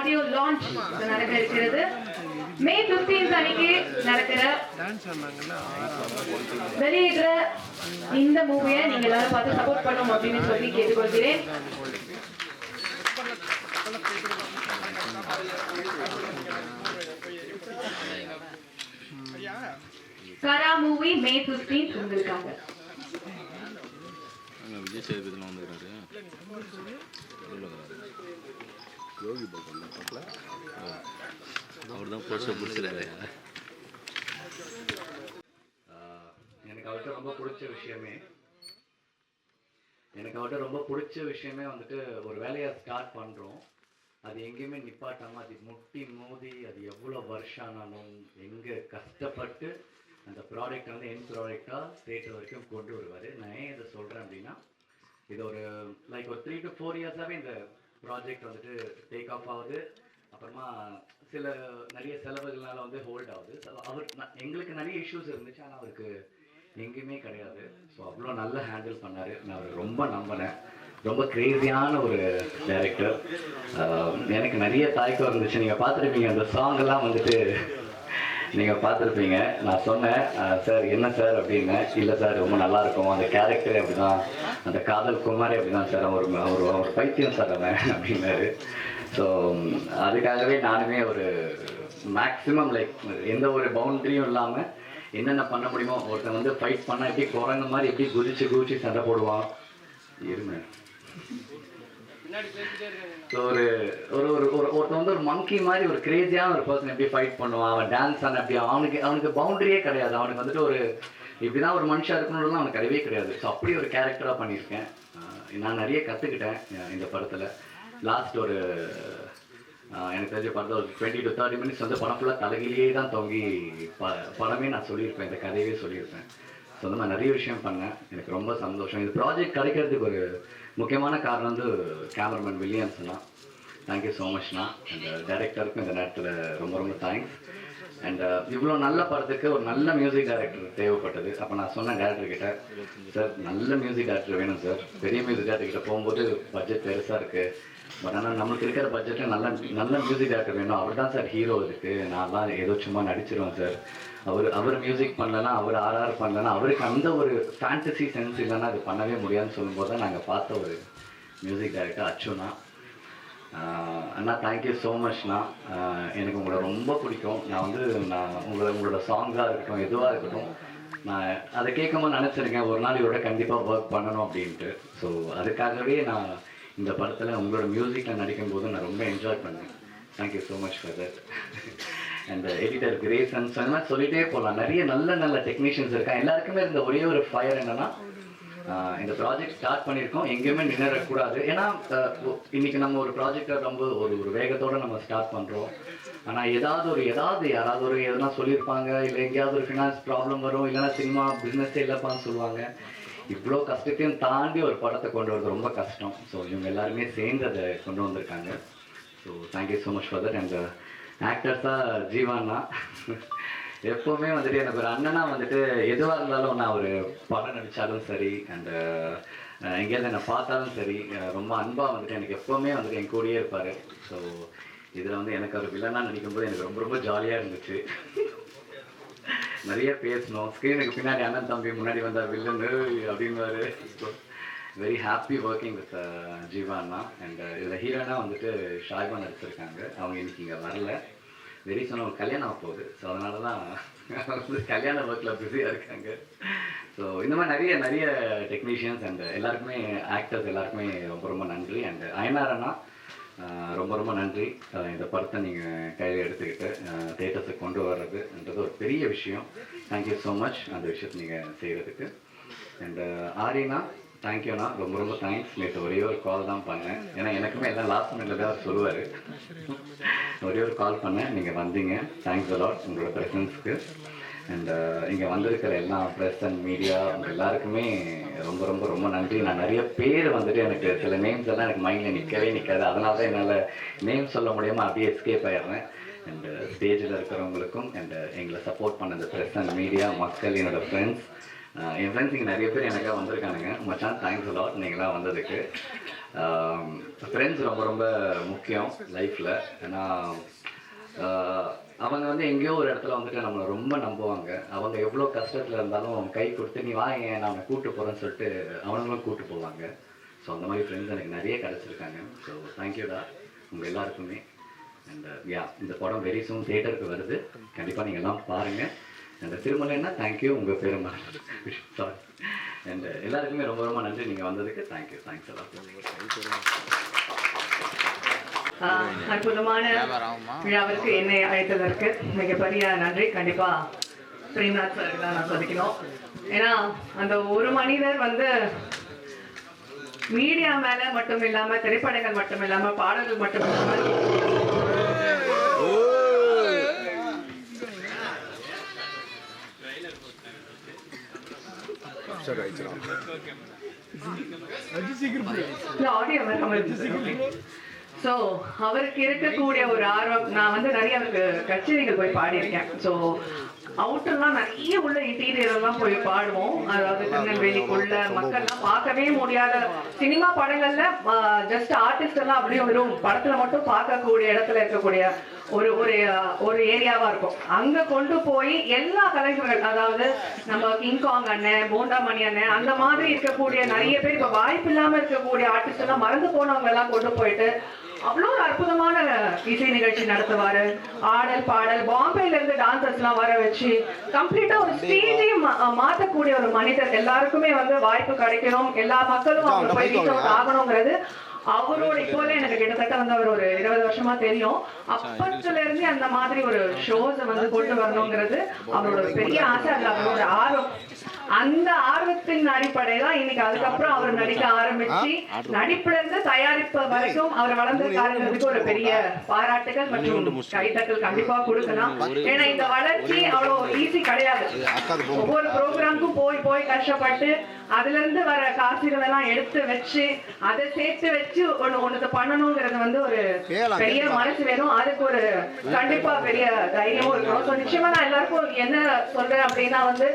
Audio launch நடக்க இருக்கிறது. மே 15 அன்னைக்கு நடக்கிற வெளியிடுற இந்த மூவியை நீங்க எல்லாரும் பார்த்து சப்போர்ட் பண்ணணும் அப்படின்னு சொல்லி கேட்டுக்கொள்கிறேன். கரா மூவி மே 15 உங்களுக்காக. விஜய் சேதுபதி வந்துருக்காரு. யோகி பாபா பக்கல அவர் தான் போஸ்டர் பிடிச்சிருக்காரு. எனக்கு அவர்கிட்ட ரொம்ப பிடிச்ச விஷயமே வந்துட்டு ஒரு வேலையை ஸ்டார்ட் பண்ணுறோம், அது எங்கேயுமே நிப்பாட்டாமல் அது முட்டி மோதி அது எவ்வளோ வருஷம் ஆனாலும் எங்கே கஷ்டப்பட்டு அந்த ப்ராடக்ட் வந்து என் ப்ராடக்டாக தேட்டர் வரைக்கும் கொண்டு வருவார். நான் ஏன் இதை சொல்கிறேன் அப்படின்னா, இது ஒரு லைக் ஒரு 3 to 4 இயர்ஸாகவே இந்த ப்ராஜெக்ட் வந்துட்டு டேக் ஆஃப் ஆகுது. அப்புறமா நிறைய செலவுகள்னால வந்து ஹோல்ட் ஆகுது. எங்களுக்கு நிறைய இஷ்யூஸ் இருந்துச்சு, ஆனால் அவருக்கு எங்கேயுமே கிடையாது. ஸோ அவ்வளோ நல்லா ஹேண்டில் பண்ணார். நான் அவர் ரொம்ப நம்பினேன். ரொம்ப க்ரேஸியான ஒரு டைரக்டர். எனக்கு நிறைய தாய்க்கம் இருந்துச்சு. நீங்கள் பார்த்துருப்பீங்க அந்த சாங்கெல்லாம் வந்துட்டு நீங்கள் பார்த்துருப்பீங்க. நான் சொன்னேன், சார் என்ன சார் அப்படின்னு. இல்லை சார் ரொம்ப நல்லாயிருக்கும், அந்த கேரக்டர் அப்படி தான், அந்த காதல் குமாரி அப்படி தான் சார், ஒரு பைத்தியம் சார் அவன் அப்படின்னாரு. ஸோ அதுக்காகவே நானுமே ஒரு மேக்ஸிமம் லைக் எந்த ஒரு பவுண்ட்ரியும் இல்லாமல் என்னென்ன பண்ண முடியுமோ. ஒருத்தன் வந்து ஃபைட் பண்ணால் எப்படி குரங்கு மாதிரி எப்படி குதிச்சு சண்டை போடுவான் இருமை. ஸோ ஒருத்தன் வந்து ஒரு மங்கி மாதிரி ஒரு கிரேசியான ஒரு பர்சன் எப்படி ஃபைட் பண்ணுவான், அவன் டான்ஸ் ஆன எப்படி அவனுக்கு பவுண்டரியே கிடையாது. அவனுக்கு வந்துட்டு ஒரு இப்படிதான் ஒரு மனுஷா இருக்கணும்னு அவனுக்கு கிடையவே கிடையாது. ஸோ அப்படி ஒரு கேரக்டராக பண்ணியிருக்கேன். நான் நிறைய கற்றுக்கிட்டேன் இந்த படத்தில். லாஸ்ட் ஒரு எனக்கு தெரிஞ்ச படத்தில் ஒரு 20 to 30 minutes வந்து படம் ஃபுல்லாக தலைகிலேயே தான் தொங்கி படமே நான் சொல்லியிருப்பேன், இந்த கதையவே சொல்லியிருப்பேன். ஸோ அந்த மாதிரி நிறைய விஷயம் பண்ணேன். எனக்கு ரொம்ப சந்தோஷம். இந்த ப்ராஜெக்ட் கிடைக்கிறதுக்கு ஒரு முக்கியமான காரணம் வந்து கேமராமேன் வில்லியம்ஸ்னா. தேங்க்யூ ஸோ மச்ண்ணா. அந்த டைரக்டருக்கும் இந்த நேரத்தில் ரொம்ப ரொம்ப தேங்க்ஸ். அண்ட் இவ்வளோ நல்ல படத்துக்கு ஒரு நல்ல மியூசிக் டைரக்டர் தேவைப்பட்டது. அப்போ நான் சொன்னேன் டேரக்டர்கிட்ட, சார் நல்ல மியூசிக் டைரக்டர் வேணும் சார். பெரிய மியூசிக் டைரக்டர்கிட்ட போகும்போது பட்ஜெட் பெருசாக இருக்குது, பட் ஆனால் நம்மளுக்கு இருக்கிற பட்ஜெட்டில் நல்ல மியூசிக் டைரக்டர் வேணும். அவர் தான் சார் ஹீரோ இருக்குது. நான்லாம் ஏதோ சும்மா நடிச்சிருவேன் சார். அவர் மியூசிக் பண்ணலன்னா, அவர் ஆர்ஆர் பண்ணலன்னா, அவருக்கு அந்த ஒரு ஃபேண்டசி சென்ஸ் இல்லைன்னா அது பண்ணவே முடியாதுன்னு சொல்லும்போது தான் நாங்கள் பார்த்த ஒரு மியூசிக் டைரக்டர் அச்சுண்ணா. அண்ணா தேங்க்யூ ஸோ மச்ண்ணா. எனக்கு உங்களை ரொம்ப பிடிக்கும். நான் உங்களோட சாங்ஸாக இருக்கட்டும், எதுவாக இருக்கட்டும், நான் அதை கேட்கும்போது நினச்சிருக்கேன் ஒரு நாள் இவரோட கண்டிப்பாக ஒர்க் பண்ணணும் அப்படின்ட்டு. ஸோ அதுக்காகவே நான் இந்த படத்தில் உங்களோட மியூசிக்கில் நடிக்கும்போது நான் ரொம்ப என்ஜாய் பண்ணேன். Thank you so much for that. And editor கிரேசன்ஸ் அந்த மாதிரி சொல்லிகிட்டே போகலாம். நிறைய நல்ல டெக்னீஷியன்ஸ் இருக்காங்க. எல்லாருக்குமே இருந்த ஒரே ஒரு ஃபயர் என்னென்னா, இந்த ப்ராஜெக்ட் ஸ்டார்ட் பண்ணியிருக்கோம், எங்கேயுமே நின்றுடக்கூடாது. ஏன்னா இன்றைக்கி நம்ம ஒரு ப்ராஜெக்டை ரொம்ப ஒரு வேகத்தோடு நம்ம ஸ்டார்ட் பண்ணுறோம். ஆனால் யாராவது எதனா சொல்லியிருப்பாங்க, இல்லை எங்கேயாவது ஒரு ஃபினான்ஸ் ப்ராப்ளம் வரும், இல்லைன்னா சினிமா பிஸ்னஸே இல்லைப்பான்னு சொல்லுவாங்க. இவ்வளோ கஷ்டத்தையும் தாண்டி ஒரு படத்தை கொண்டு வரது ரொம்ப கஷ்டம். ஸோ இவங்க எல்லாருமே சேர்ந்து அதை கொண்டு வந்திருக்காங்க. So thank you so much for that. And ஆக்டர்ஸாக ஜீவானா எப்போவுமே வந்துட்டு எனக்கு ஒரு அண்ணனா வந்துட்டு எதுவாக இருந்தாலும் நான் ஒரு படம் நடித்தாலும் சரி, அண்ட் எங்கேயாவது என்னை பார்த்தாலும் சரி, ரொம்ப அன்பாக வந்துட்டு எனக்கு எப்போவுமே வந்துட்டு என் கூடயே இருப்பார். ஸோ இதில் வந்து எனக்கு ஒரு வில்லனாக நடிக்கும்போது எனக்கு ரொம்ப ரொம்ப ஜாலியாக இருந்துச்சு. நிறைய பேசணும். ஸ்க்ரீனுக்கு பின்னாடி அண்ணன் தம்பி முன்னாடி வந்தார் வில்லன் அப்படின்வாரு. So very happy working with Jeeva அண்ணா. அண்ட் இதில் ஹீரோனா வந்துட்டு ஷாய்பா நடிச்சிருக்காங்க. அவங்க இன்னைக்கு இங்கே வரல, வெரி சொன்ன ஒரு கல்யாணம் போகுது. ஸோ அதனால தான் வந்து கல்யாண ஒர்க்கில் பிஸியாக இருக்காங்க. ஸோ இந்த மாதிரி நிறைய டெக்னீஷியன்ஸ் அண்ட் எல்லாருக்குமே ஆக்டர்ஸ் எல்லாருக்குமே ரொம்ப ரொம்ப நன்றி. அண்ட் அயனார் அண்ணா ரொம்ப ரொம்ப நன்றி. இந்த படத்தை நீங்கள் கையில் எடுத்துக்கிட்டு தேட்டர்ஸை கொண்டு வர்றதுன்றது ஒரு பெரிய விஷயம். தேங்க்யூ ஸோ மச் அந்த விஷயத்தை நீங்கள் செய்கிறதுக்கு. அண்ட் ஆரினா தேங்க்யூண்ணா, ரொம்ப ரொம்ப தேங்க்ஸ். நேற்று ஒரே ஒரு கால் தான் பண்ணேன். ஏன்னா எனக்குமே எல்லாம் லாஸ்ட் மினிட்ல தான் சொல்லுவார். ஒரே ஒரு கால் பண்ணேன், நீங்கள் வந்தீங்க. தேங்க்ஸ் அலாட் உங்களோட ப்ரெசன்ஸ்க்கு. அண்ட் இங்கே வந்திருக்கிற எல்லா ப்ரெஸ் அண்ட் மீடியா எல்லாருக்குமே ரொம்ப ரொம்ப ரொம்ப நன்றி. நான் நிறைய பேர் வந்துட்டு எனக்கு சில நேம்ஸ் எல்லாம் எனக்கு மைண்டில் நிற்காது. அதனால தான் என்னால் நேம் சொல்ல முடியாமல் அப்படியே எஸ்கேப் ஆயிடுறேன். அண்ட் ஸ்டேஜில் இருக்கிறவங்களுக்கும் அண்ட் எங்களை சப்போர்ட் பண்ண இந்த ப்ரெஸ் அண்ட் மீடியா மக்கள், என்னோடய ஃப்ரெண்ட்ஸ், என் ஃப்ரெண்ட்ஸ் இங்கே நிறைய பேர் எனக்காக வந்திருக்கானுங்க. மச்சான் தேங்க்ஸ் அலாட் நீங்களாம் வந்ததுக்கு. ஃப்ரெண்ட்ஸ் ரொம்ப ரொம்ப முக்கியம் லைஃப்பில். ஏன்னா அவங்க வந்து எங்கேயோ ஒரு இடத்துல வந்துட்டு நம்மளை ரொம்ப நம்புவாங்க. அவங்க எவ்வளோ கஷ்டத்தில் இருந்தாலும் கை கொடுத்து நீ வாங்க நான் அவனை கூப்பிட்டு போகிறேன்னு சொல்லிட்டு அவங்களும் கூப்பிட்டு போவாங்க. ஸோ அந்த மாதிரி ஃப்ரெண்ட்ஸ் எனக்கு நிறைய கிடச்சிருக்காங்க. ஸோ தேங்க்யூடா உங்கள் எல்லாருக்குமே. அண்ட் இந்த படம் வெரி சூன் தியேட்டருக்கு வருது, கண்டிப்பாக நீங்கள் எல்லாம் பாருங்கள். அந்த திருமலைன்னா தேங்க்யூ, உங்கள் பேரும் சாரி. அண்ட் எல்லாருக்குமே ரொம்ப ரொம்ப நன்றி நீங்கள் வந்ததுக்கு. தேங்க்யூ, தேங்க்ஸ் எல்லாம். அற்புதமான விழாவிற்கு என்னை அழைத்ததற்கு மிகப்பெரிய நன்றி. கண்டிப்பா பிரேம்நாத் சார் தான் நான் சொல்லிக்கணும். ஏன்னா அந்த ஒரு மனிதர் வந்து மீடியா மேல மட்டும் இல்லாம, திரைப்படங்கள் மட்டும் இல்லாம, பாடல்கள் மட்டும் இல்லாம ஆடியோ ஸோ அவருக்கு இருக்கக்கூடிய ஒரு ஆர்வம். நான் வந்து நிறைய அவருக்கு கச்சேரிகள் போய் பாடியிருக்கேன். ஸோ அவுட்டெல்லாம் நிறைய உள்ள இன்டீரியர் எல்லாம் போய் பாடுவோம். அதாவது திருநெல்வேலிக்குள்ள மக்கள்லாம் பார்க்கவே முடியாத சினிமா படங்கள்ல ஜஸ்ட் ஆர்டிஸ்ட் எல்லாம் அப்படியே வெறும் படத்துல மட்டும் பார்க்கக்கூடிய இடத்துல இருக்கக்கூடிய ஒரு ஒரு ஒரு ஏரியாவா இருக்கும். அங்க கொண்டு போய் எல்லா கலைஞர்கள், அதாவது நம்ம கிங்காங் அண்ணன், போண்டாமணி அண்ணன், அந்த மாதிரி இருக்கக்கூடிய நிறைய பேர் இப்ப வாய்ப்பு இல்லாம இருக்கக்கூடிய ஆர்டிஸ்ட் எல்லாம் மறந்து போனவங்க எல்லாம் கொண்டு போயிட்டு அவ்வளோ ஒரு அற்புதமான இசை நிகழ்ச்சி நடத்துவாரு. ஆடல் பாடல், பாம்பேல இருந்து டான்சர்ஸ் எல்லாம் வர வச்சு கம்ப்ளீட்டா ஒரு ஸ்டேஜையும் மாற்றக்கூடிய ஒரு மனிதர். எல்லாருக்குமே வந்து வாய்ப்பு கிடைக்கணும், எல்லா மக்களும் அவங்க போய் ரீச் அவுட் ஆகணுங்கிறது அவரோட. இப்போல எனக்கு கிட்டத்தட்ட வந்து அவர் ஒரு 20 வருஷமா தெரியும். அப்பத்துல இருந்து அந்த மாதிரி ஒரு ஷோஸ் வந்து கொண்டு வரணுங்கிறது அவரோட பெரிய ஆசை. அதுல அவரோட ஆர்வம், அந்த ஆர்வத்தின் அடிப்படைதான் இன்னைக்கு அதுக்கப்புறம் அவர் நடிக்க ஆரம்பிச்சு நடிப்புல இருந்து தயாரிப்பு வரைக்கும் அவர் வளர்ந்திருக்காருங்கிறதுக்கு ஒரு பெரிய பாராட்டுகள் மற்றும் கைத்தட்டல் கண்டிப்பா கொடுக்கலாம். ஏன்னா இந்த வளர்ச்சி அவ்வளவு ஈஸி கிடையாது. ஒவ்வொரு ப்ரோக்ராமுக்கும் போய் போய் கஷ்டப்பட்டு அதுல இருந்து வர காசுகள் எல்லாம் எடுத்து வச்சு அதை சேர்த்து வச்சு ஒண்ணு பண்ணணுங்கிறது வந்து ஒரு பெரிய மனசு வேணும். அதுக்கு ஒரு கண்டிப்பா பெரிய தைரியமும் இருக்கணும். நிச்சயமா நான் எல்லாருக்கும் என்ன சொல்றேன் அப்படின்னா வந்து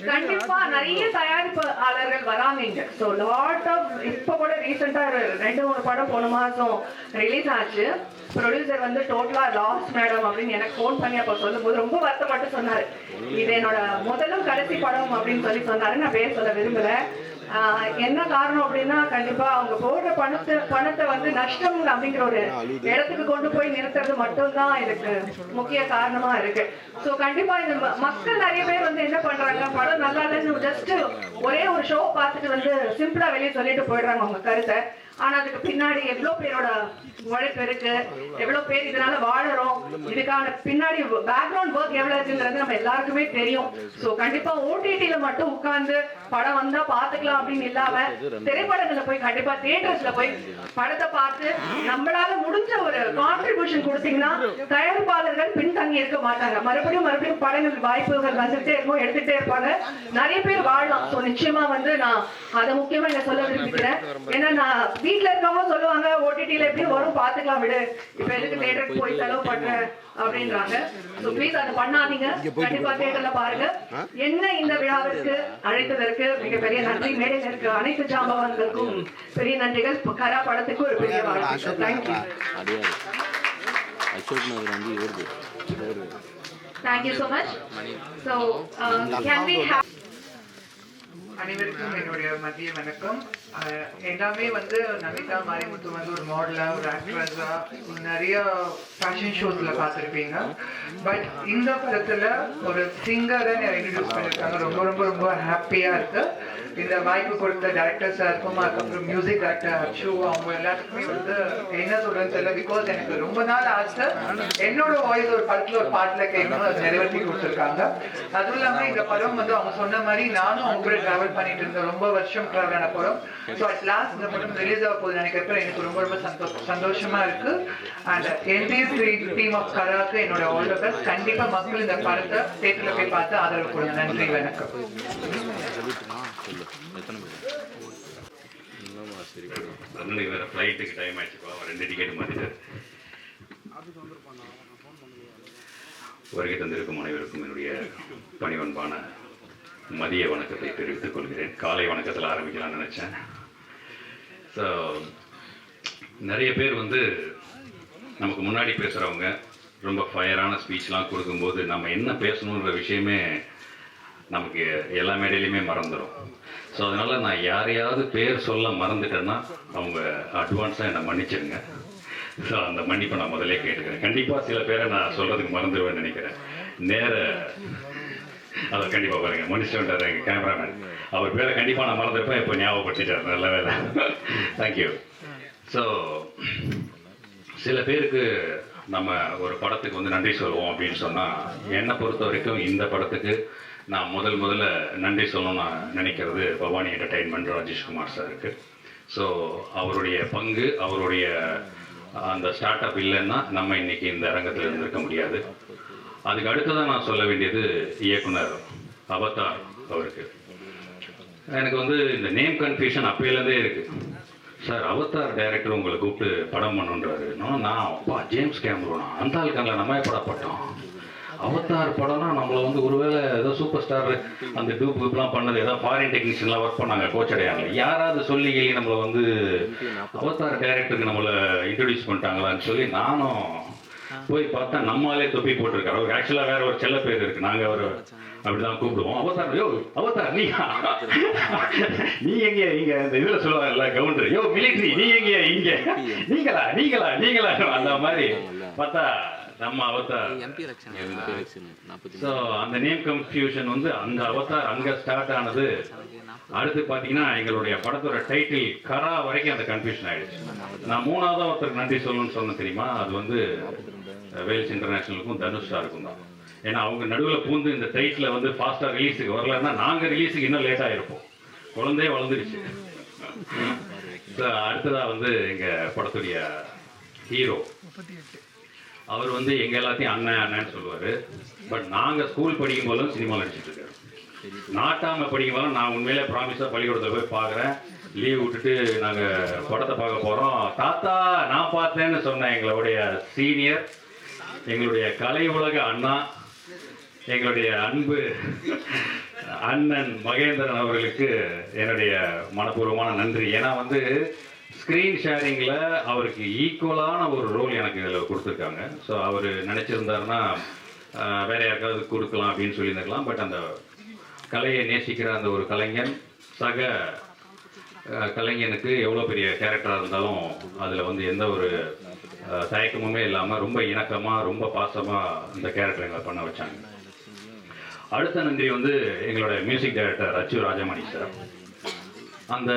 கண்டிப்பா நிறைய தயாரிப்பாளர்கள் வராங்க இங்க. ஸோ லாட் ஆஃப் இப்போ கூட ரீசெண்டா 2-3 படம் போன மாசம் ரிலீஸ் ஆச்சு. ப்ரொடியூசர் வந்து டோட்டலா லாஸ் மேடம் அப்படின்னு எனக்கு ஃபோன் பண்ணி அப்போ சொல்லும்போது ரொம்ப வருத்தப்பட்டு சொன்னாரு, இது என்னோட முதலும் கடைசி படம் அப்படின்னு சொன்னாரு. நான் பேர் சொல்ல விரும்பல. என்ன காரணம் அப்படின்னா கண்டிப்பா அவங்க போடுற பணத்தை வந்து நஷ்டம் அப்படிங்கிற ஒரு இடத்துக்கு கொண்டு போய் நிறுத்துறது மட்டும்தான் இதுக்கு முக்கிய காரணமா இருக்கு. சோ கண்டிப்பா இந்த மக்கள் நிறைய பேர் வந்து என்ன பண்றாங்க, படம் நல்லா இல்லைன்னு ஜஸ்ட் ஒரே ஒரு ஷோ பார்த்துட்டு வந்து சிம்பிளா வெளியே சொல்லிட்டு போயிடுறாங்க அவங்க கருத்தை. ஆனா அதுக்கு பின்னாடி எவ்வளவு பேரோட உழைப்பு இருக்கு, எவ்வளவு பேர் இதனால வாழறோம், இதுக்கான பின்னாடி பேக்ரவுண்ட் ஒர்க் எவ்வளவு இருக்குங்கிறது நம்ம எல்லாருக்குமே தெரியும். சோ கண்டிப்பா ஓடிடில மட்டும் உட்கார்ந்து படம் வந்தா பாத்துக்கலாம் அப்படின்னு இல்லாம திரைப்படங்கள்ல போய் கண்டிப்பா தியேட்டர்ஸ்ல போய் படத்தை பார்த்து நம்மளால முடிஞ்ச ஒரு கான்ட்ரிபியூஷன் கொடுத்தீங்கன்னா தயாரிப்பாளர்கள் பின்தங்கி இருக்க மாட்டாங்க. மறுபடியும் படங்கள் வாய்ப்புகள் வந்துட்டே இருக்கும், எடுத்துட்டே இருப்பாங்க, நிறைய பேர் வாழலாம். சோ நிச்சயமா வந்து நான் அதை முக்கியமா இங்க சொல்ல விரும்புகிறேன். ஏன்னா நான் வீட்டுல இருக்கவங்க சொல்லுவாங்க ஓடிடில எப்படி வரும் பாத்துக்கலாம் விடு, இப்ப எதுக்கு தியேட்டருக்கு போய் செலவு பண்ற அப்படின்றாங்க. சோ ப்ளீஸ் அதை பண்ணாதீங்க, கண்டிப்பா தியேட்டர்ல பாருங்க. என்ன இந்த விழாவிற்கு அழைத்ததற்கு மிகப்பெரிய நன்றி. மேடையில் இருக்க அனைத்து ஜாம்பவான்களுக்கும் பெரிய நன்றிகள். கரா படத்துக்கு ஒரு பெரிய வாழ்த்துக்கள். Thank you. Thank you so much. So can we have அனைவருக்கும் என்னுடைய மதிய வணக்கம். எல்லாமே வந்து நமிதா மாரிமுத்து வந்து ஒரு மாடலா, ஒரு ஆக்ட்ரஸா நிறைய ஃபேஷன் ஷோஸ்ல பார்த்துருப்பீங்க. பட் இந்த படத்துல ஒரு சிங்கரை இன்ட்ரடியூஸ் பண்ணியிருக்காங்க. ரொம்ப ரொம்ப ரொம்ப ஹாப்பியா இருக்கு. இந்த வாய்ப்பு கொடுத்த டைரக்டர் சாருக்கும், அதுக்கப்புறம் மியூசிக் டைரக்டர் அச்சு, அவங்க எல்லாத்துக்குமே வந்து என்ன சொல்றேன்னு தெரியல. பிகாஸ் எனக்கு ரொம்ப நாள் ஆசை என்னோட வாய்ஸ் ஒரு படத்துல ஒரு பாட்டுல கேட்கணும், அதை நிறைவேற்றி கொடுத்துருக்காங்க. அதுவும் இல்லாம இந்த படம் வந்து அவங்க சொன்ன மாதிரி நானும் அவங்க கூட டிராவல் பண்ணிட்டு இருந்தேன். ரொம்ப வருஷம் டிராவல் ஆன படம். ஸோ அட் லாஸ்ட் இந்த படம் ரிலீஸ் ஆக போகுது நினைக்கிறப்ப எனக்கு ரொம்ப ரொம்ப சந்தோஷமா இருக்கு. அண்ட் என்டிஎஸ் டீம் ஆஃப் கராக்கு என்னோட ஆல் தி பெஸ்ட். கண்டிப்பா மக்கள் இந்த படத்தை தேட்டர்ல போய் பார்த்து ஆதரவு கொடுங்க. நன்றி, வணக்கம். வேற ஃப்ளைட்டுக்கு டைம் ஆயிடுச்சுப்பா, 2 டிக்கெட் மாத்திட்டு. வருகை தந்திருக்கும் அனைவருக்கும் என்னுடைய பணிவன்பான மதிய வணக்கத்தை தெரிவித்துக் கொள்கிறேன். காலை வணக்கத்தில் ஆரம்பிக்கலாம்னு நினைச்சேன். ஸோ நிறைய பேர் வந்து நமக்கு முன்னாடி பேசுகிறவங்க ரொம்ப ஃபயரான ஸ்பீச்லாம் கொடுக்கும்போது நம்ம என்ன பேசணுன்ற விஷயமே நமக்கு எல்லா மேடையிலையுமே மறந்துடும். ஸோ அதனால் நான் யாரையாவது பேர் சொல்ல மறந்துட்டேன்னா அவங்க அட்வான்ஸாக என்னை மன்னிச்சிருங்க. ஸோ அந்த மன்னிப்பை நான் முதல்ல கேட்டுக்கிறேன். கண்டிப்பாக சில பேரை நான் சொல்கிறதுக்கு மறந்துடுவேன்னு நினைக்கிறேன். அதை கண்டிப்பாக பாருங்கள், மன்னிச்சுட்டார் எங்கள் கேமராமேன். அவர் பேரை கண்டிப்பாக நான் மறந்துருப்பேன், இப்போ ஞாபகப்படுத்திட்டார். நல்ல வேலை, தேங்க்யூ. ஸோ சில பேருக்கு நம்ம ஒரு படத்துக்கு வந்து நன்றி சொல்லுவோம் அப்படின்னு சொன்னால், என்னை பொறுத்த வரைக்கும் இந்த படத்துக்கு நான் முதல்ல நன்றி சொல்லணும்னு நான் நினைக்கிறது பவானி என்டர்டெயின்மெண்ட் ராஜேஷ்குமார் சாருக்கு. ஸோ அவருடைய பங்கு, அவருடைய அந்த ஸ்டார்ட் அப் இல்லைன்னா நம்ம இன்னைக்கு இந்த அரங்கத்தில் இருந்திருக்க முடியாது. அதுக்கு அடுத்ததான் நான் சொல்ல வேண்டியது இயக்குனர் அவதார் அவருக்கு. எனக்கு வந்து இந்த நேம் கன்ஃபியூஷன் அப்பையிலேருந்தே இருக்குது. சார் அவதார் டைரக்டர் உங்களை கூப்பிட்டு படம் பண்ணுன்றாரு. நான் அப்பா ஜேம்ஸ் கேமரோனா அந்த ஆளுக்கான நம்ம படப்பட்டோம். அவதார் படம்னா நம்மளை வந்து ஒருவேளை ஏதோ சூப்பர் ஸ்டார் அந்த டூப்லாம் பண்ணது ஏதோ ஃபாரின் டெக்னீஷியன்லாம் ஒர்க் பண்ணாங்க, கோச்சடையாங்க, யாராவது சொல்லி நம்மளை வந்து அவதார் டைரக்டருக்கு நம்மளை இன்ட்ரடியூஸ் பண்ணிட்டாங்களான்னு சொல்லி நானும் போய் பார்த்தா நம்மளாலே தொப்பி போட்டிருக்காரு. அவருக்கு ஆக்சுவலாக வேற ஒரு செல்ல பேர் இருக்கு, நாங்கள் அவர் அப்படிதான் கூப்பிடுவோம். அவதார், யோ அவதார் நீ எங்க இங்க இந்த இதுல சொல்லுவாங்கல்ல கவுண்டர், யோ மிலிட்ரி நீ எங்க இங்க, நீங்களா அந்த மாதிரி பார்த்தா நம்ம அவதார். ஸோ அந்த நேம் கன்ஃபியூஷன் வந்து அந்த அவதார் அங்க ஸ்டார்ட் ஆனது. அடுத்து பார்த்தீங்கன்னா எங்களுடைய படத்தோட டைட்டில் கரா வரைக்கும் அந்த கன்ஃபியூஷன் ஆயிடுச்சு. நான் மூணாவதாக ஒருத்தருக்கு நன்றி சொல்லணும்னு சொன்னேன் தெரியுமா, அது வந்து வேல்ஸ் இன்டர்நேஷனலுக்கும் தனுஷ் சாருக்கும் தான். ஏன்னா அவங்க நடுவில் பூந்து இந்த டைட்டில் வந்து ஃபாஸ்ட்டாக ரிலீஸுக்கு வரலன்னா நாங்கள் ரிலீஸுக்கு இன்னும் லேட்டாக இருப்போம். குழந்தையே வளர்ந்துருச்சு. ஸோ அடுத்ததாக வந்து எங்கள் படத்துடைய ஹீரோ, அவர் வந்து எங்கள் எல்லாத்தையும் அண்ணன்னு சொல்லுவார். பட் நாங்கள் ஸ்கூல் படிக்கும் போதும் சினிமா நடிச்சிட்டு இருக்காரு. நாட்டாமல் படிக்கும் போதும் நான் உண்மையிலே ப்ராமிஸாக பள்ளிக்கூடத்தில் போய் பார்க்குறேன். லீவ் விட்டுட்டு நாங்கள் படத்தை பார்க்க போகிறோம். தாத்தா நான் பார்த்தேன்னு சொன்னேன் எங்களுடைய சீனியர், எங்களுடைய கலை உலக அண்ணா, எங்களுடைய அன்பு அண்ணன் மகேந்திரன் அவர்களுக்கு என்னுடைய மனப்பூர்வமான நன்றி. ஏன்னா வந்து ஸ்க்ரீன் ஷேரிங்கில் அவருக்கு ஈக்குவலான ஒரு ரோல் எனக்கு இதில் கொடுத்துருக்காங்க. ஸோ அவர் நினச்சிருந்தாருன்னா வேற யாருக்காவது கொடுக்கலாம் அப்படின்னு சொல்லியிருந்துருக்கலாம். பட் அந்த கலையை நேசிக்கிற அந்த ஒரு கலைஞன் சக கலைஞனுக்கு எவ்வளோ பெரிய கேரக்டராக இருந்தாலும் அதில் வந்து எந்த ஒரு தயக்கமுமே இல்லாமல் ரொம்ப இணக்கமாக ரொம்ப பாசமாக இந்த கேரக்டர் எங்களை பண்ண வச்சாங்க. அடுத்த நன்றி வந்து எங்களோட மியூசிக் டைரக்டர் அச்சு ராஜமணி சார். அந்த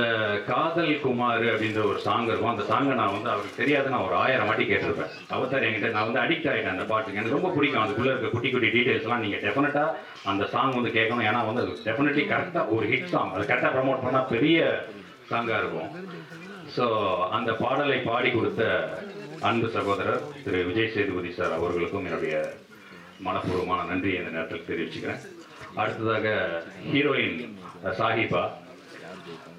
காதல் குமார் அப்படின்ற ஒரு சாங் இருக்கும். அந்த சாங்கை நான் வந்து அவருக்கு தெரியாது, நான் ஒரு 1000 வாட்டி கேட்டிருப்பேன். அவதார் என்கிட்ட நான் வந்து அடிக்ட் ஆகிட்டேன் அந்த பாட்டுக்கு. எனக்கு ரொம்ப பிடிக்கும். அதுக்குள்ளே இருக்க குட்டி குட்டி டீட்டெயில்ஸ்லாம் நீங்கள் டெஃபினட்டாக அந்த சாங் வந்து கேட்கணும். ஏன்னா வந்து அது டெஃபினெட்லி கரெக்டாக ஒரு ஹிட் சாங், அது கரெக்டாக ப்ரமோட் பண்ணால் பெரிய சாங்காக இருக்கும். ஸோ அந்த பாடலை பாடி கொடுத்த அன்பு சகோதரர் திரு விஜய் சேதுபதி சார் அவர்களுக்கும் என்னுடைய மனப்பூர்வமான நன்றி இந்த நேரத்தில் தெரிவிச்சுக்கிறேன். அடுத்ததாக ஹீரோயின் சாஹிபா,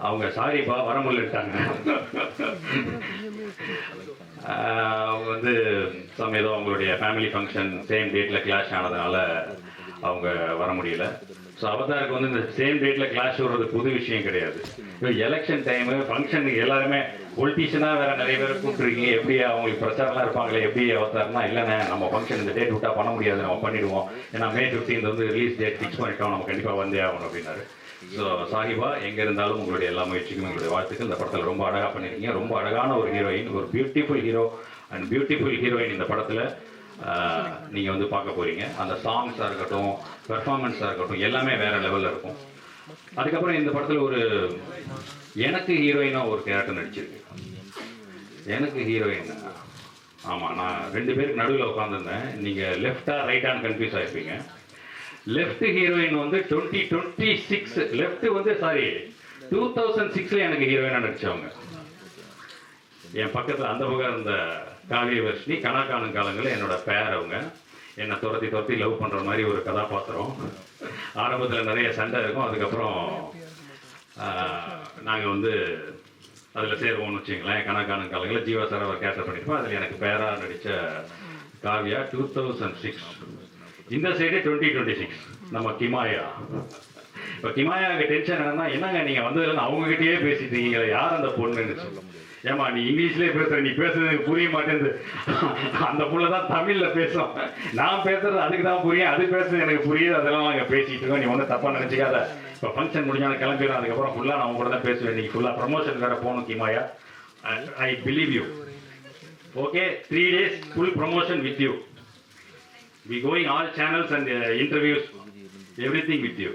அவங்க சாரிப்பா வர முடியலட்டாங்க. அவங்க வந்து ஏதோ அவங்களுடைய ஃபேமிலி ஃபங்க்ஷன் சேம் டேட்டில் கிளாஷ் ஆனதுனால அவங்க வர முடியல. ஸோ அவதாருக்கு வந்து இந்த சேம் டேட்டில் கிளாஷ் வர்றது புது விஷயம் கிடையாது. இப்போ எலெக்ஷன் டைமு ஃபங்க்ஷனுக்கு எல்லாருமே பொலிட்டீஷியனாக வேறு நிறைய பேர் கூப்பிட்டுருக்கீங்க, எப்படி அவங்களுக்கு பிரச்சாரம்லாம் இருப்பாங்களே, எப்படி அவதார்னா இல்லைண்ணே நம்ம ஃபங்க்ஷன் இந்த டேட் விட்டால் பண்ண முடியாது, நம்ம பண்ணிடுவோம், ஏன்னா May 15 வந்து ரிலீஸ் டேட் ஃபிக்ஸ் பண்ணிட்டோம், நம்ம கண்டிப்பாக வந்தே ஆகணும் அப்படின்னாரு. ஸோ சாஹிபா எங்கே இருந்தாலும் உங்களுடைய எல்லா முயற்சிக்கும் எங்களுடைய வாழ்த்துக்கள். இந்த படத்தில் ரொம்ப அழகாக பண்ணியிருக்கீங்க. ரொம்ப அழகான ஒரு ஹீரோயின், ஒரு beautiful hero and beautiful heroine இந்த படத்தில் நீங்கள் வந்து பார்க்க போகிறீங்க. அந்த சாங்ஸாக இருக்கட்டும், பெர்ஃபார்மன்ஸாக இருக்கட்டும், எல்லாமே வேறு லெவலில் இருக்கும். அதுக்கப்புறம் இந்த படத்தில் ஒரு எனக்கு ஹீரோயினாக ஒரு கேரக்டர் நடிச்சிருக்கு. எனக்கு ஹீரோயின், ஆமாம், நான் 2 பேருக்கு நடுவில் உட்காந்துருந்தேன். நீங்கள் லெஃப்டாக ரைட்டான்னு கன்ஃபியூஸ் ஆகிருப்பீங்க. லெஃப்ட் ஹீரோயின் வந்து 2026 லெஃப்ட் வந்து 2006 எனக்கு ஹீரோயினாக நடித்தவங்க. என் பக்கத்தில் அந்த பக்கம் இருந்த காவியவர்ஷினி கணக்கான காலங்களில் என்னோட பேர். அவங்க என்னை துரத்தி லவ் பண்ணுற மாதிரி ஒரு கதாபாத்திரம். ஆரம்பத்தில் நிறைய சண்டை இருக்கும், அதுக்கப்புறம் நாங்கள் வந்து அதில் சேருவோம்னு வச்சுங்களேன். கணக்கான காலங்களில் ஜீவா சார் அவர் கேரக்டர் பண்ணியிருப்போம். அதில் எனக்கு பேராக நடித்த காவியா 2006. இந்த சைடு 2026 நம்ம கிமாயா. இப்போ கிமாயாவுக்கு டென்ஷன் என்னன்னா, என்னங்க நீங்கள் வந்ததுலேருந்து அவங்ககிட்டயே பேசிட்டு இருக்கீங்க, யார் அந்த பொண்ணுன்னு சொல்லும். ஏமா நீ இங்கிலீஷ்லேயே பேசுற, நீ பேசுறது எனக்கு புரிய மாட்டேங்குது. அந்த புள்ள தான் தமிழில் பேசும், நான் பேசுறது அதுக்கு தான் புரியும், அது பேசுறது எனக்கு புரியுது, அதெல்லாம் நாங்கள் பேசிகிட்டு இருக்கோம். நீ ஒன்றும் தப்பாக நினச்சிக்காத. இப்போ ஃபங்க்ஷன் முடிஞ்சாலும் கிளம்பிடும், அதுக்கப்புறம் ஃபுல்லாக நான் கூட தான் பேசுவேன். இன்னைக்கு ஃபுல்லாக ப்ரமோஷன் வேறு போகணும் Kimaya. I believe you. Okay, 3 days full promotion with you. We going all channels and interviews, everything with you.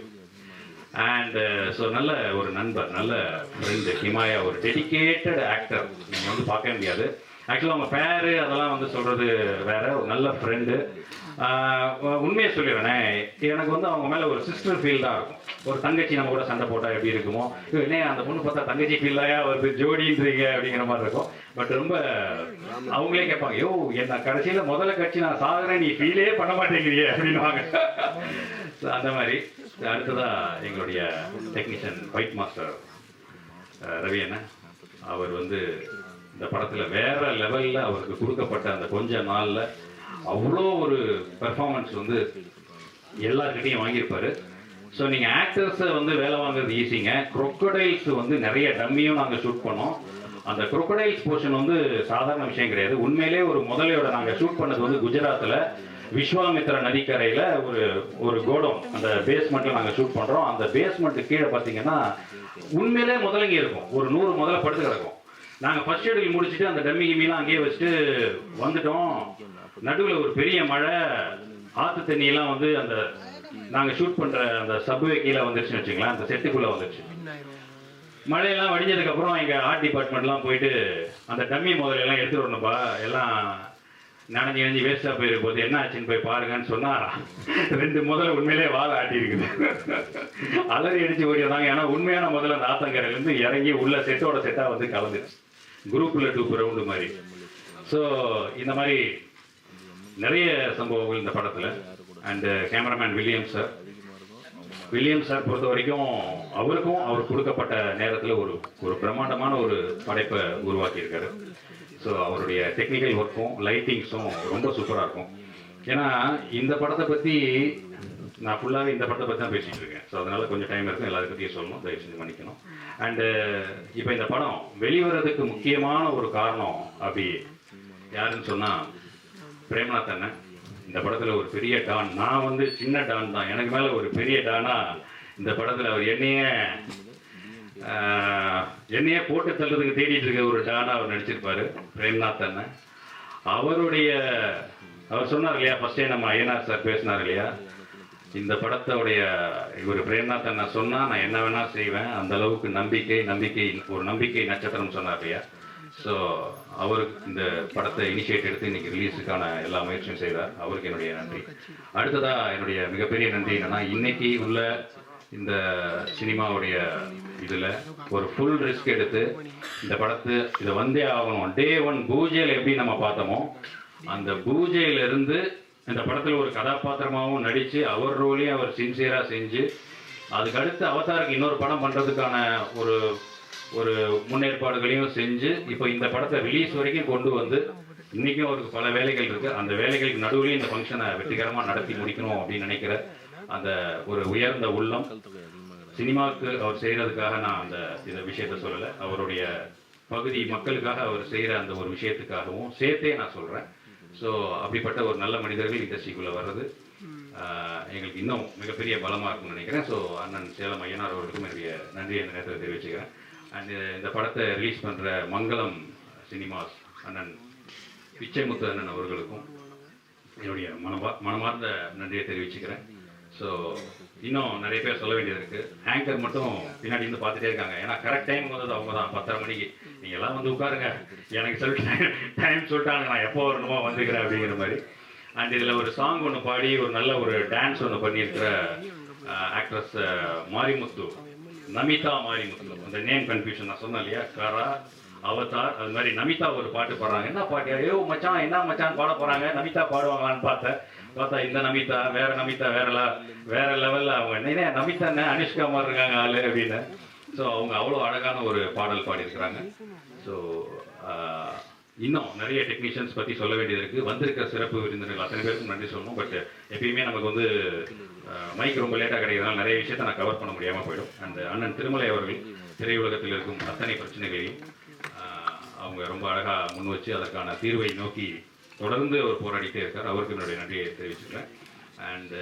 And so நல்ல ஒரு நண்பர், நல்ல ஃப்ரெண்டு கிமாயா, ஒரு டெடிகேட்டட் ஆக்டர். நீங்கள் வந்து பார்க்க முடியாது. ஆக்சுவலாக அவங்க பேரு அதெல்லாம் வந்து சொல்கிறது வேற. ஒரு நல்ல ஃப்ரெண்டு. உண்மையை சொல்லிடுறேன், எனக்கு வந்து அவங்க மேலே ஒரு சிஸ்டர் ஃபீல் தான் இருக்கும். ஒரு தங்கச்சி நம்ம கூட சண்டை போட்டால் எப்படி இருக்குமோ, என்ன அந்த பொண்ணு பார்த்தா தங்கச்சி ஃபீல்லாயா வருது, ஜோடின்றீங்க அப்படிங்கிற மாதிரி இருக்கும். பட் ரொம்ப அவங்களே கேட்பாங்க, யோ என்ன கடைசியில் முதல்ல கட்சி நான் சாகுறேன், நீ ஃபீலே பண்ண மாட்டேங்கிறியே அப்படின்வாங்க. அந்த மாதிரி. அடுத்ததா எங்களுடைய டெக்னீஷியன் ஃபைட் மாஸ்டர் ரவி அண்ணன். அவர் வந்து இந்த படத்தில் வேற லெவலில் அவருக்கு கொடுக்கப்பட்ட அந்த கொஞ்ச நாளில் அவ்வளோ ஒரு பெர்ஃபார்மன்ஸ் வந்து எல்லாருக்கிட்டையும் வாங்கியிருப்பாரு. ஸோ நீங்கள் ஆக்டர்ஸை வந்து வேலை வாங்குறது ஈஸிங்க. crocodiles வந்து நிறைய டம்மியும் நாங்கள் ஷூட் பண்ணோம். அந்த crocodiles போர்ஷன் வந்து சாதாரண விஷயம் கிடையாது. உண்மையிலே ஒரு முதலையோட நாங்கள் ஷூட் பண்ணது வந்து குஜராத்தில் விஸ்வாமித்ரா நதிக்கரையில் ஒரு கோடம், அந்த பேஸ்மெண்ட்டில் நாங்கள் ஷூட் பண்ணுறோம். அந்த பேஸ்மெண்ட்டு கீழே பார்த்தீங்கன்னா உண்மையிலே முதலைங்க இருக்கும், ஒரு 100 முதல்ல படுத்து கிடக்கும். நாங்கள் ஃபர்ஸ்ட் ஷெடியூல் முடிச்சுட்டு அந்த டம்மி கிம்மிலாம் அங்கேயே வச்சுட்டு வந்துட்டோம். நடுவில் ஒரு பெரிய மழை, ஆற்று தண்ணியெல்லாம் வந்து அந்த நாங்கள் ஷூட் பண்ணுற அந்த சப்வே கீழே வந்துருச்சுன்னு வச்சுங்களேன், அந்த செட்டுக்குள்ளே வந்துருச்சு. மழையெல்லாம் வடிஞ்சதுக்கப்புறம் எங்கள் ஆர்ட் டிபார்ட்மெண்ட்லாம் போயிட்டு அந்த டம்மி முதலையெல்லாம் எடுத்துகிட்டு வரணும்ப்பா, எல்லாம் நனைஞ்சி நனைஞ்சி வேஸ்ட்டாக போயிருக்கும் போது என்ன ஆச்சுன்னு போய் பாருங்கன்னு சொன்னால் 2 முதல்ல உண்மையிலே வாழை ஆட்டி இருக்குது. அலறி அடித்து ஓடி வந்தாங்க. ஏன்னா உண்மையான முதல்ல அந்த ஆத்தங்கரையிலேருந்து இறங்கி உள்ள செட்டோட செட்டாக வந்து கலந்துச்சு, குரூப்பில் 2 ரவுண்டு மாதிரி. ஸோ இந்த மாதிரி நிறைய சம்பவங்கள் இந்த படத்தில். அண்டு கேமராமேன் வில்லியம் சார் பொறுத்த வரைக்கும் அவருக்கும் அவர் கொடுக்கப்பட்ட நேரத்தில் ஒரு பிரம்மாண்டமான ஒரு படைப்பை உருவாக்கியிருக்காரு. ஸோ அவருடைய டெக்னிக்கல் ஒர்க்கும் லைட்டிங்ஸும் ரொம்ப சூப்பராக இருக்கும். ஏன்னா இந்த படத்தை பற்றி நான் ஃபுல்லாகவே இந்த படத்தை பற்றி தான் பேசிகிட்டு இருக்கேன். ஸோ அதனால் கொஞ்சம் டைம் இருக்கும், எல்லாரும் பற்றியும் சொல்லணும், தயவு செஞ்சு பண்ணிக்கணும். அண்டு இப்போ இந்த படம் வெளிவரதுக்கு முக்கியமான ஒரு காரணம் அப்படி யாருன்னு சொன்னால் பிரேம்நாத் அண்ணன். இந்த படத்தில் ஒரு பெரிய டான், நான் வந்து சின்ன டான் தான், எனக்கு மேலே ஒரு பெரிய டானா இந்த படத்தில் அவர் என்னையே போட்டு தள்ளுறதுக்கு தேடிட்டு இருக்க ஒரு டானா அவர் நடிச்சிருப்பாரு பிரேம்நாத் அண்ணன். அவர் சொன்னார் இல்லையா, ஃபர்ஸ்டே நம்ம ஐயனார் சார் பேசினார் இல்லையா, இந்த படத்தோடைய இவர் பிரேம்நாத் அண்ணன் சொன்னால் நான் என்ன வேணால் செய்வேன், அந்த அளவுக்கு நம்பிக்கை நட்சத்திரம் சொன்னார் இல்லையா. ஸோ அவருக்கு இந்த படத்தை இனிஷியேட் எடுத்து இன்னைக்கு ரிலீஸுக்கான எல்லா முயற்சியும் செய்தார். அவருக்கு என்னுடைய நன்றி. அடுத்ததாக என்னுடைய மிகப்பெரிய நன்றி என்னன்னா, இன்னைக்கு உள்ள இந்த சினிமாவுடைய இதில் ஒரு ஃபுல் ரிஸ்க் எடுத்து இந்த படத்தை இதை வந்தே ஆகணும். Day 1 பூஜையில் எப்படி நம்ம பார்த்தோமோ அந்த பூஜையிலிருந்து இந்த படத்தில் ஒரு கதாபாத்திரமாகவும் நடித்து அவர் ரோலையும் அவர் சின்சியராக செஞ்சு அதுக்கடுத்து அவதாருக்கு இன்னொரு படம் பண்ணுறதுக்கான ஒரு முன்னேற்பாடுகளையும் செஞ்சு இப்போ இந்த படத்தை ரிலீஸ் வரைக்கும் கொண்டு வந்து இன்றைக்கும் அவருக்கு பல வேலைகள் இருக்குது. அந்த வேலைகளுக்கு நடுவுலையும் இந்த ஃபங்க்ஷனை வெற்றிகரமாக நடத்தி முடிக்கணும் அப்படின்னு நினைக்கிற அந்த ஒரு உயர்ந்த உள்ளம் சினிமாவுக்கு அவர் செய்கிறதுக்காக நான் இந்த விஷயத்த சொல்லலை, அவருடைய பகுதி மக்களுக்காக அவர் செய்கிற அந்த ஒரு விஷயத்துக்காகவும் சேர்த்தே நான் சொல்கிறேன். ஸோ அப்படிப்பட்ட ஒரு நல்ல மனிதர்கள் இண்டஸ்ட்ரிக்குள்ளே வர்றது எங்களுக்கு இன்னும் மிகப்பெரிய பலமாக இருக்கும்னு நினைக்கிறேன். ஸோ அண்ணன் சேலம் ஐயனார் அவர்களுக்கும் என்னுடைய நன்றியை இந்த நேரத்தில் தெரிவிச்சுக்கிறேன். அண்ட் இந்த படத்தை ரிலீஸ் பண்ணுற மங்களம் சினிமாஸ் அண்ணன் பிச்சைமுத்து அண்ணன் அவர்களுக்கும் என்னுடைய மனமார்ந்த நன்றியை தெரிவிச்சுக்கிறேன். ஸோ இன்னும் நிறைய பேர் சொல்ல வேண்டியது இருக்குது. ஆங்கர் மட்டும் பின்னாடி இருந்து பார்த்துட்டே இருக்காங்க. ஏன்னா கரெக்ட் டைம் வந்தது அவங்க தான், 10:30 மணிக்கு. நீங்கள் எல்லாம் வந்து உட்காருங்க, எனக்கு டைம் சொல்லிட்டாங்க, நான் எப்போ வரணுமோ வந்துக்கிறேன் அப்படிங்கிற மாதிரி. அண்ட் இதில் ஒரு சாங் ஒன்று பாடி ஒரு நல்ல ஒரு டான்ஸ் ஒன்று பண்ணியிருக்கிற ஆக்ட்ரஸ் மாரிமுத்து, நமிதா மாரிமுத்து. அந்த நேம் கன்ஃபியூஷன் நான் சொன்னேன் இல்லையா, காரா அவதார், அது மாதிரி நமிதா ஒரு பாட்டு பாடுறாங்க. என்ன பாட்டு, ஐயோ மச்சான் என்ன மச்சான் பாட போகிறாங்க, நமிதா பாடுவாங்களான்னு பார்த்தா இந்த நமிதா வேற லெவலில் அவங்க என்ன நமிதா என்ன அனுஷ்கா மாதிரி இருக்காங்க ஆளு அப்படின்னு. ஸோ அவங்க அவ்வளோ அழகான ஒரு பாடல் பாடியிருக்கிறாங்க. ஸோ இன்னும் நிறைய டெக்னீஷியன்ஸ் பற்றி சொல்ல வேண்டியது இருக்குது. வந்திருக்கிற சிறப்பு விருந்தினர்கள் அத்தனை பேருக்கும் நன்றி சொல்லணும். பட் எப்பயுமே நமக்கு வந்து மைக் ரொம்ப லேட்டாக கிடைக்கிறதுனால நிறைய விஷயத்தை நான் கவர் பண்ண முடியாமல் போயிடும். அந்த அண்ணன் திருமலை அவர்கள் திரையுலகத்தில் இருக்கும் அத்தனை பிரச்சனைகளையும் அவங்க ரொம்ப அழகாக முன் வச்சு அதற்கான தீர்வை நோக்கி தொடர்ந்து அவர் போராடிட்டே இருக்கார். அவருக்கு என்னுடைய நன்றியை தெரிவிச்சுக்கிறேன். அண்டு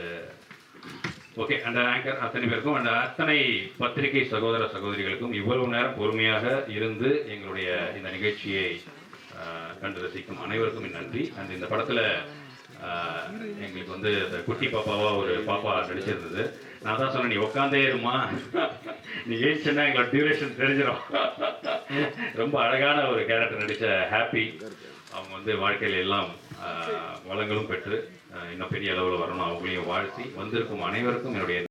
ஓகே, அந்த ஆங்கர் அத்தனை பேருக்கும், அந்த அத்தனை பத்திரிகை சகோதர சகோதரிகளுக்கும் இவ்வளவு நேரம் பொறுமையாக இருந்து எங்களுடைய இந்த நிகழ்ச்சியை கண்டு ரசிக்கும் அனைவருக்கும் என் நன்றி. அண்ட் இந்த படத்தில் எங்களுக்கு வந்து இந்த குட்டி பாப்பாவாக ஒரு பாப்பா நடிச்சிருந்தது. நான் தான் சொன்னேன், நீ உட்காந்தே இருமா, நீ ஏறிச்சுன்னா எங்களோட டியூரேஷன் தெரிஞ்சிடும். ரொம்ப அழகான ஒரு கேரக்டர் நடித்த ஹாப்பி. அவங்க வந்து வாழ்க்கையில் எல்லாம் வளங்களும் பெற்று இன்னும் பெரிய அளவில் வரணும் அவங்களையும் வாழ்த்தி வந்திருக்கும் அனைவருக்கும் என்னுடைய